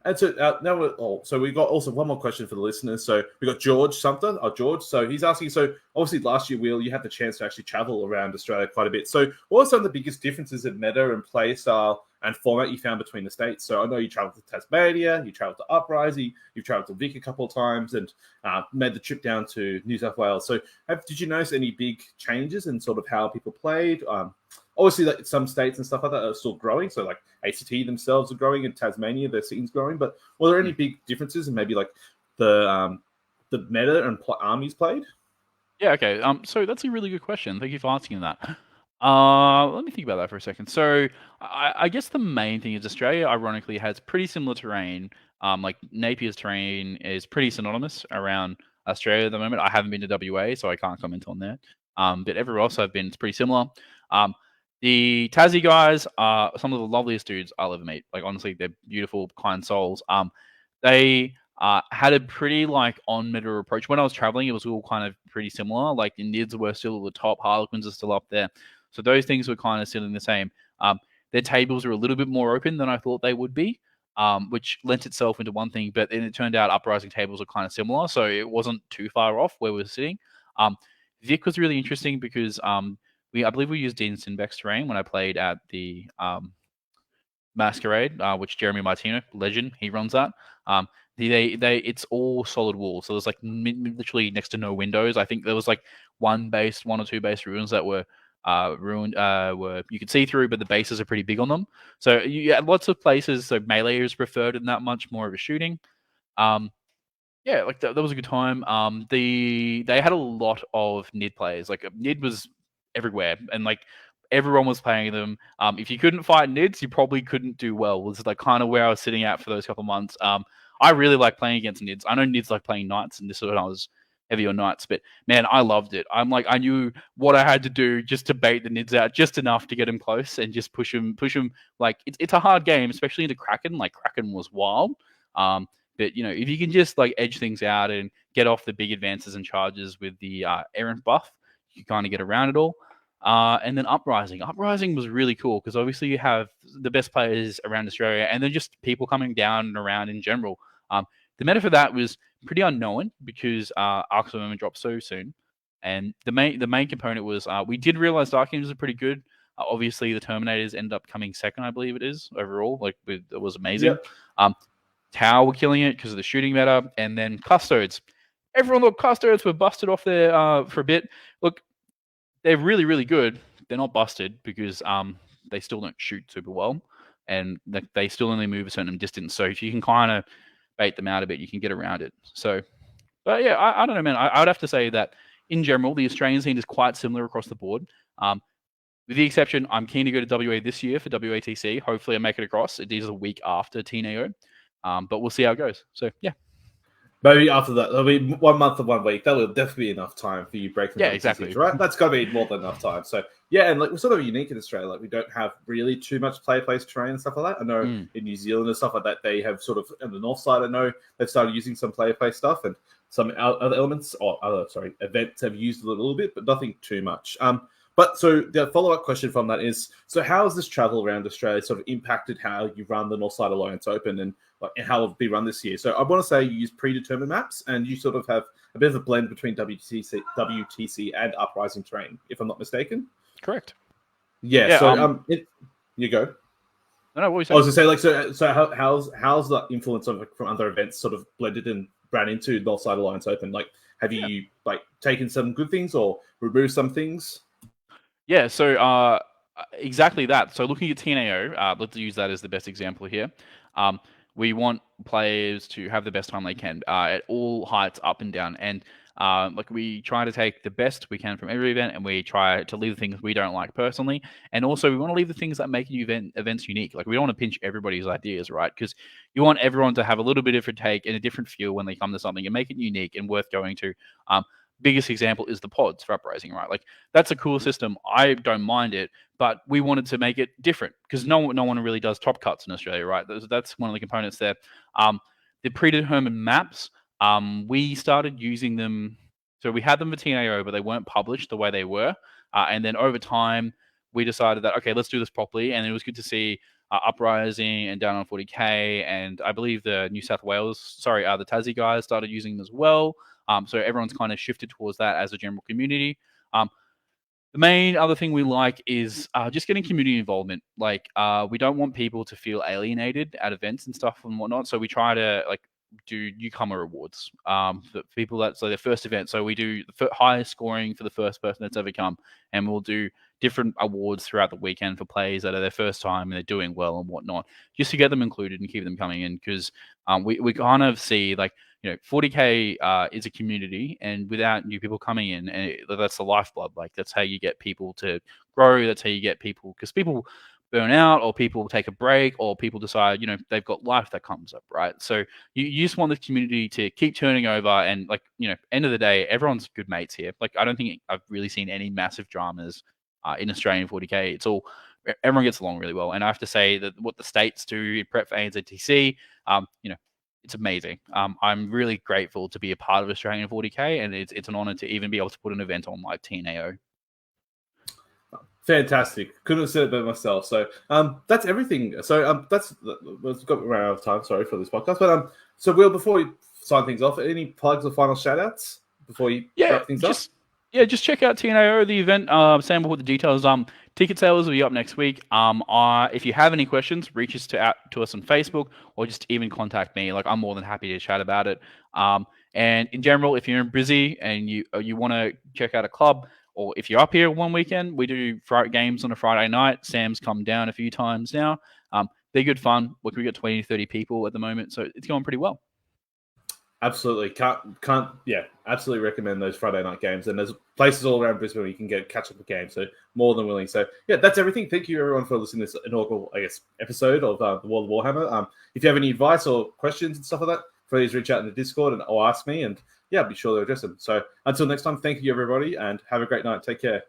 And so now so we got also one more question for the listeners. So we got George Sumter, George. So he's asking. So obviously last year, Will, you had the chance to actually travel around Australia quite a bit. So what are some of the biggest differences in meta and play style and format you found between the states? So I know you traveled to Tasmania, you traveled to Uprising, you've traveled to Vic a couple of times, and made the trip down to New South Wales. So did you notice any big changes in sort of how people played? Obviously, like some states and stuff like that are still growing. So, like ACT themselves are growing, in Tasmania, their scene's growing. But were there any big differences in maybe like the meta and armies played? Yeah. Okay. So that's a really good question. Thank you for asking that. Let me think about that for a second. So I guess the main thing is Australia, ironically, has pretty similar terrain. Like Napier's terrain is pretty synonymous around Australia at the moment. I haven't been to WA, so I can't comment on that. But everywhere else I've been, it's pretty similar. The Tassie guys are some of the loveliest dudes I'll ever meet. Like honestly, they're beautiful, kind souls. They had a pretty like on meta approach. When I was traveling, it was all kind of pretty similar. Like the Nids were still at the top, Harlequins are still up there. So those things were kind of still in the same. Their tables are a little bit more open than I thought they would be, which lent itself into one thing. But then it turned out Uprising tables are kind of similar, so it wasn't too far off where we were sitting. Vic was really interesting because I believe we used Dean Sinbeck's terrain when I played at the Masquerade, which Jeremy Martino, legend, he runs that. It's all solid walls, so there's like literally next to no windows. I think there was like one or two base ruins that were ruined, were you could see through, but the bases are pretty big on them. So you had lots of places. So melee is preferred and that much more of a shooting. Yeah, like that was a good time. They had a lot of Nid players. Like Nid was everywhere, and like everyone was playing them. If you couldn't fight Nids, you probably couldn't do well. Was like kind of where I was sitting at for those couple of months. I really like playing against Nids. I know Nids like playing Knights, and this is when I was heavy on Knights, but man, I loved it. I'm like, I knew what I had to do just to bait the Nids out just enough to get him close and just push him. Like it's a hard game, especially into Kraken. Like Kraken was wild. But you know, if you can just like edge things out and get off the big advances and charges with the errant buff, you kind of get around it all. And then Uprising. Uprising was really cool because obviously you have the best players around Australia, and then just people coming down and around in general. The meta for that was pretty unknown because Arcs of Moment dropped so soon, and the main component was we did realize Dark Angels are pretty good. Obviously, the Terminators ended up coming second, I believe it is overall. Like it was amazing. Yep. Tau were killing it because of the shooting meta, and then Custodes. Everyone thought Custodes were busted off there for a bit. Look, they're really, really good. They're not busted because they still don't shoot super well, and they still only move a certain distance. So if you can kind of bait them out a bit, you can get around it. So, but yeah, I don't know, man. I would have to say that in general, the Australian scene is quite similar across the board. With the exception, I'm keen to go to WA this year for WATC. Hopefully, I make it across. It is a week after TNA Open. But we'll see how it goes. So, yeah. Maybe after that, there'll be 1 month and 1 week. That will definitely be enough time for you breaking. Yeah, exactly. Right? That's got to be more than enough time. So, yeah, and like we're sort of unique in Australia. Like we don't have really too much place terrain and stuff like that. I know in New Zealand and stuff like that, they have sort of, on the north side, I know they've started using some place stuff, and some other elements or events have used it a little bit, but nothing too much. But so the follow-up question from that is, so how has this travel around Australia sort of impacted how you run the Northside Alliance Open and how it'll be run this year? So I want to say you use predetermined maps and you sort of have a bit of a blend between WTC and Uprising terrain, if I'm not mistaken. Correct. Yeah so you go. No, what were you saying? I was going to say, like, so how's the influence from other events sort of blended and ran into Northside Alliance Open? Like, have you like taken some good things or removed some things? Yeah, so exactly that. So looking at TNAO, let's use that as the best example here. We want players to have the best time they can at all heights, up and down. And like we try to take the best we can from every event, and we try to leave the things we don't like personally. And also, we want to leave the things that make events unique. Like we don't want to pinch everybody's ideas, right? Because you want everyone to have a little bit of a take and a different feel when they come to something and make it unique and worth going to. Biggest example is the pods for Uprising, right? Like that's a cool system. I don't mind it, but we wanted to make it different because no one really does top cuts in Australia, right? That's one of the components there. The predetermined maps, we started using them. So we had them for TNAO, but they weren't published the way they were. And then over time, we decided that, okay, let's do this properly. And it was good to see Uprising and Down on 40K. And I believe the the Tassie guys started using them as well. So everyone's kind of shifted towards that as a general community. The main other thing we like is just getting community involvement. Like we don't want people to feel alienated at events and stuff and whatnot. So we try to like do newcomer awards for people that's their first event. So we do the highest scoring for the first person that's ever come, and we'll do different awards throughout the weekend for players that are their first time and they're doing well and whatnot, just to get them included and keep them coming in. Because we kind of see like, 40K is a community, and without new people coming in, and that's the lifeblood. Like that's how you get people to grow. That's how you get people, because people burn out, or people take a break, or people decide, they've got life that comes up, right? So you just want the community to keep turning over, and like, end of the day, everyone's good mates here. Like I don't think I've really seen any massive dramas in Australian 40K. It's all, everyone gets along really well, and I have to say that what the states do in prep for ANZTC, it's amazing. I'm really grateful to be a part of Australian 40K, and it's an honor to even be able to put an event on like TNAO. Fantastic. Couldn't have said it better myself. So that's everything. So we've got around out of time, sorry, for this podcast. But so Will, before we sign things off, any plugs or final shout outs before you wrap things up? Yeah, just check out TNAO, the event. Sam will put the details. Ticket sales will be up next week. If you have any questions, reach out to us on Facebook, or just even contact me. Like I'm more than happy to chat about it. And in general, if you're busy and you want to check out a club, or if you're up here one weekend, we do Friday games on a Friday night. Sam's come down a few times now. They're good fun. Look, we got 20 to 30 people at the moment, so it's going pretty well. Absolutely. Absolutely recommend those Friday night games. And there's places all around Brisbane where you can catch up with games. So more than willing. So yeah, that's everything. Thank you everyone for listening to this inaugural, episode of the World of Warhammer. If you have any advice or questions and stuff like that, please reach out in the Discord or ask me, and I'll be sure to address them. So until next time, thank you everybody, and have a great night. Take care.